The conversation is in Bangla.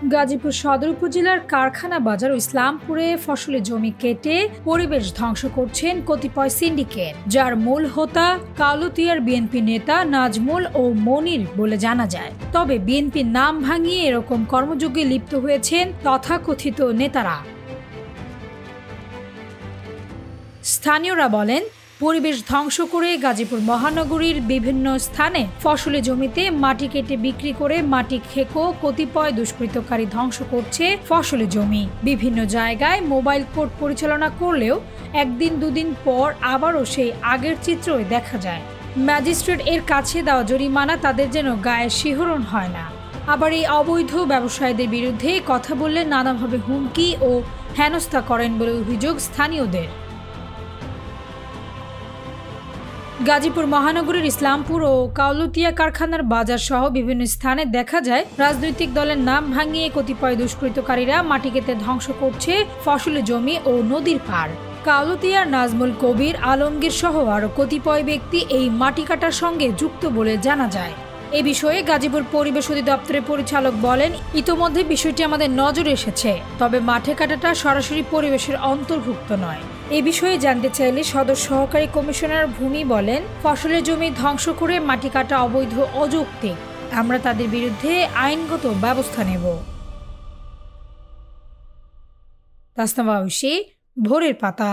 গাজীপুর সদর উপজেলার কারখানা বাজার ও ইসলামপুরে ফসলের জমি কেটে পরিবেশ ধ্বংস করছেন কতিপয় সিন্ডিকেট, যার মূল হোতা কাউলুতিয়ার বিএনপি নেতা নাজমুল ও মনির বলে জানা যায়। তবে বিএনপির নাম ভাঙিয়ে এরকম কর্মযজ্ঞে লিপ্ত হয়েছেন তথাকথিত নেতারা। স্থানীয়রা বলেন, পরিবেশ ধ্বংস করে গাজীপুর মহানগরীর বিভিন্ন স্থানে ফসলের জমিতে মাটি কেটে বিক্রি করে মাটি খেকো কতিপয় দুষ্কৃতকারী ধ্বংস করছে ফসলের জমি। বিভিন্ন জায়গায় মোবাইল কোর্ট পরিচালনা করলেও একদিন দুদিন পর আবারও সেই আগের চিত্রই দেখা যায়। ম্যাজিস্ট্রেট এর কাছে দেওয়া জরিমানা তাদের যেন গায়ে শিহরণ হয় না। আবার এই অবৈধ ব্যবসায়ীদের বিরুদ্ধে কথা বললে নানাভাবে হুমকি ও হেনস্থা করেন বলে অভিযোগ স্থানীয়দের। গাজীপুর মহানগরীর ইসলামপুর ও কাউলুতিয়া কারখানার বাজার সহ বিভিন্ন স্থানে দেখা যায় রাজনৈতিক দলের নাম ভাঙিয়ে কতিপয় দুষ্কৃতকারীরা মাটি কেটে ধ্বংস করছে ফসলের জমি ও নদীর পাড়। কাউলুতিয়ার নাজমুল কবির, আলমগীর সহ আরও কতিপয় ব্যক্তি এই মাটি কাটার সঙ্গে যুক্ত বলে জানা যায়। এ বিষয়ে গাজীপুর পরিবেশ অধিদপ্তরের পরিচালক বলেন, ইতোমধ্যে বিষয়টি আমাদের নজরে এসেছে, তবে মাঠে কাটাটা সরাসরি পরিবেশের অন্তর্ভুক্ত নয়। এ বিষয়ে জানতে চাইলে সদর সহকারী কমিশনার ভূমি বলেন, ফসলের জমি ধ্বংস করে মাটি কাটা অবৈধ, অযৌক্তিক। আমরা তাদের বিরুদ্ধে আইনগত ব্যবস্থা নেব। তাসনাম আয়ুষী, ভোরের পাতা।